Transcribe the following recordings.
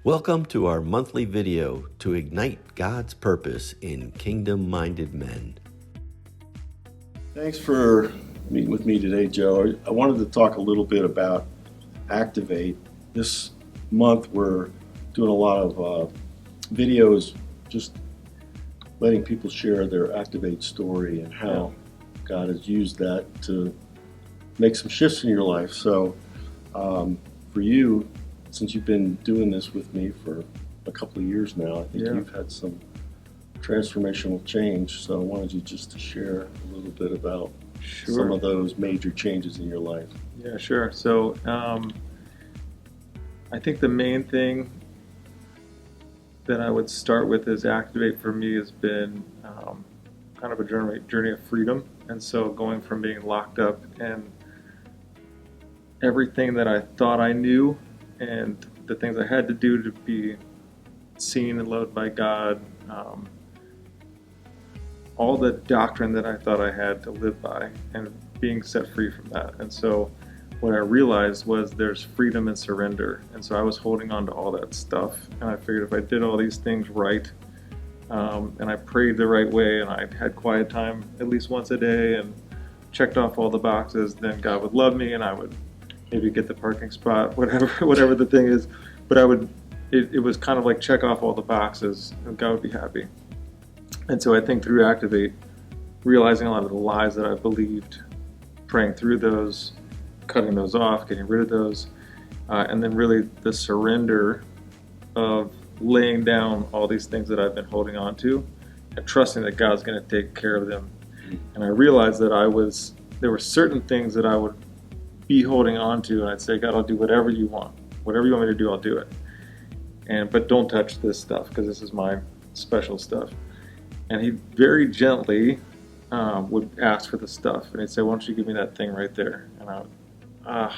Welcome to our monthly video to ignite God's purpose in kingdom-minded men. Thanks for meeting with me today, Joe. I wanted to talk a little bit about Activate. This month we're doing a lot of videos just letting people share their Activate story and how God has used that to make some shifts in your life. So for you, since you've been doing this with me for a couple of years now, I think you've had some transformational change. So I wanted you just to share a little bit about some of those major changes in your life. Yeah, sure. So I think the main thing that I would start with is Activate for me has been kind of a journey of freedom. And so going from being locked up and everything that I thought I knew and the things I had to do to be seen and loved by God, all the doctrine that I thought I had to live by, and being set free from that. And so what I realized was there's freedom and surrender. And so I was holding on to all that stuff, and I figured if I did all these things right, and I prayed the right way, and I had quiet time at least once a day and checked off all the boxes, then God would love me and I would maybe get the parking spot, whatever the thing is. But it was kind of like check off all the boxes and God would be happy. And so I think through Activate, realizing a lot of the lies that I believed, praying through those, cutting those off, getting rid of those, and then really the surrender of laying down all these things that I've been holding on to and trusting that God's going to take care of them. And I realized that there were certain things that I would be holding on to, and I'd say, God, I'll do whatever you want. Whatever you want me to do, I'll do it. But don't touch this stuff, because this is my special stuff. And he very gently would ask for the stuff, and he'd say, why don't you give me that thing right there? And I would, of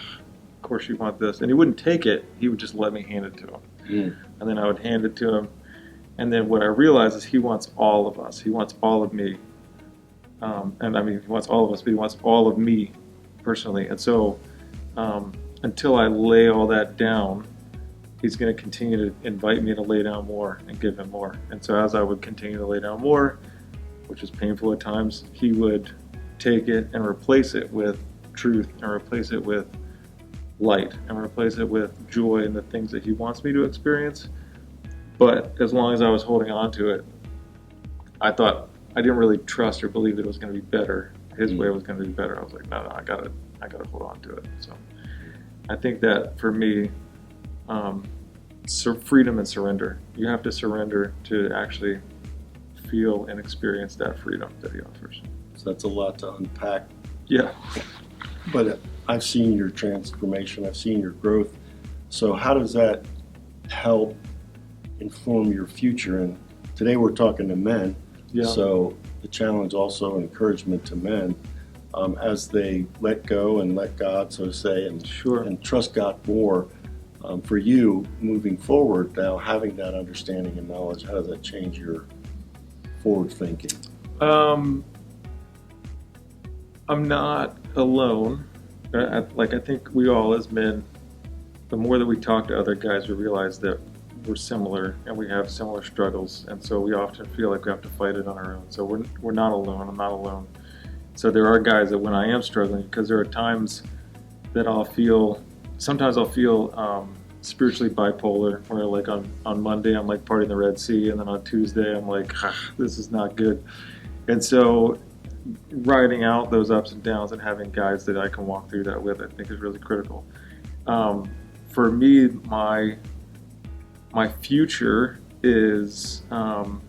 course you want this. And he wouldn't take it, he would just let me hand it to him. And then I would hand it to him. And then what I realized is he wants all of us. He wants all of me. And I mean, he wants all of us, but he wants all of me personally. And so until I lay all that down, he's going to continue to invite me to lay down more and give him more. And so as I would continue to lay down more, which is painful at times, he would take it and replace it with truth, and replace it with light, and replace it with joy and the things that he wants me to experience. But as long as I was holding on to it, I thought I didn't really trust or believe that it was going to be better. His way was going to be better. I was like, no, I gotta hold on to it. So I think that for me, freedom and surrender. You have to surrender to actually feel and experience that freedom that he offers. So that's a lot to unpack. Yeah. But I've seen your transformation, I've seen your growth. So how does that help inform your future? And today we're talking to men. Yeah. So the challenge also, encouragement to men as they let go and let God, so to say, and trust God more. For you, moving forward now, having that understanding and knowledge, how does that change your forward thinking? I'm not alone. I think we all as men, the more that we talk to other guys, we realize that we're similar and we have similar struggles, and so we often feel like we have to fight it on our own. So we're not alone. I'm not alone. So there are guys that when I am struggling, because there are times that sometimes I'll feel spiritually bipolar, where like on Monday I'm like partying the Red Sea, and then on Tuesday I'm like, this is not good. And so riding out those ups and downs and having guys that I can walk through that with, I think is really critical. For me, my future is one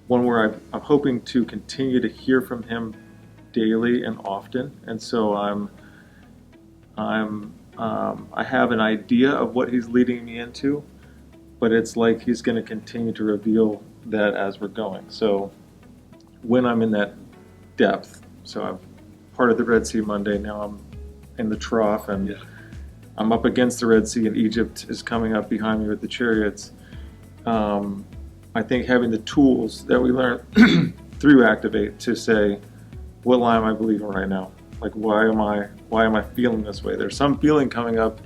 where I'm hoping to continue to hear from him daily and often. And so I have an idea of what he's leading me into, but it's like he's going to continue to reveal that as we're going. So when I'm in that depth, so I've parted the Red Sea Monday, now I'm in the trough, and I'm up against the Red Sea, and Egypt is coming up behind me with the chariots. I think having the tools that we learn through Activate to say, what lie am I believing right now? Like, why am I feeling this way? There's some feeling coming up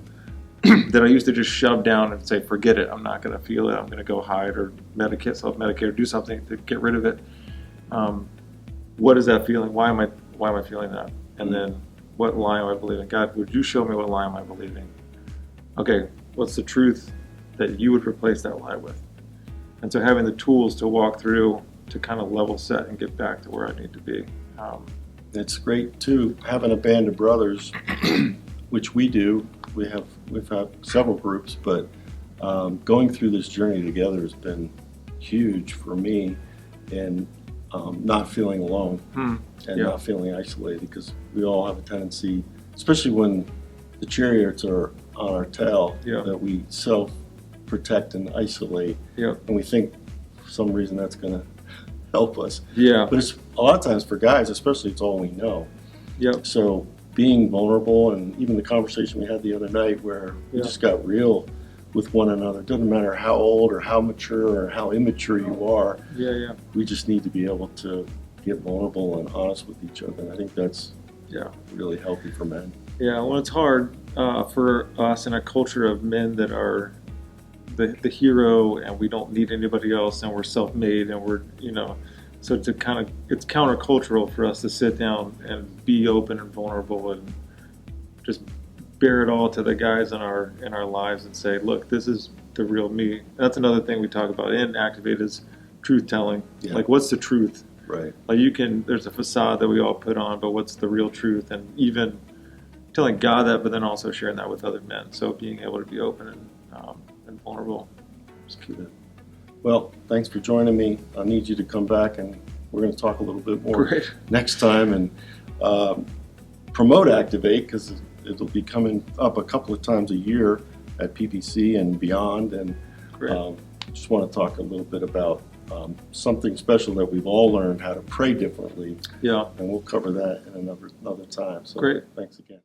that I used to just shove down and say, forget it, I'm not going to feel it, I'm going to go hide or medicate, self-medicate, or do something to get rid of it. What is that feeling? Why am I feeling that? And then, what lie am I believing? God, would you show me what lie am I believing? Okay, what's the truth that you would replace that lie with? And so having the tools to walk through to kind of level set and get back to where I need to be. It's great too, having a band of brothers, which we do. We've had several groups, but going through this journey together has been huge for me, and not feeling alone and not feeling isolated, because we all have a tendency, especially when the chariots are on our tail, that we self-protect and isolate, and we think for some reason that's going to help us. But it's a lot of times for guys, especially, it's all we know. So being vulnerable, and even the conversation we had the other night where we just got real with one another. It doesn't matter how old or how mature or how immature you are. We just need to be able to get vulnerable and honest with each other. And I think that's really healthy for men. Well, it's hard for us in a culture of men that are the hero, and we don't need anybody else, and we're self-made, and we're, so it's countercultural for us to sit down and be open and vulnerable and just bear it all to the guys in our lives and say, look, this is the real me. That's another thing we talk about in Activate is truth telling. Like, what's the truth? Right. Like, there's a facade that we all put on, but what's the real truth? And even telling God that, but then also sharing that with other men. So being able to be open and vulnerable is key. Well, thanks for joining me. I need you to come back, and we're going to talk a little bit more next time and promote Activate, because it'll be coming up a couple of times a year at PPC and beyond. And just want to talk a little bit about something special that we've all learned, how to pray differently. And we'll cover that in another time. So thanks again.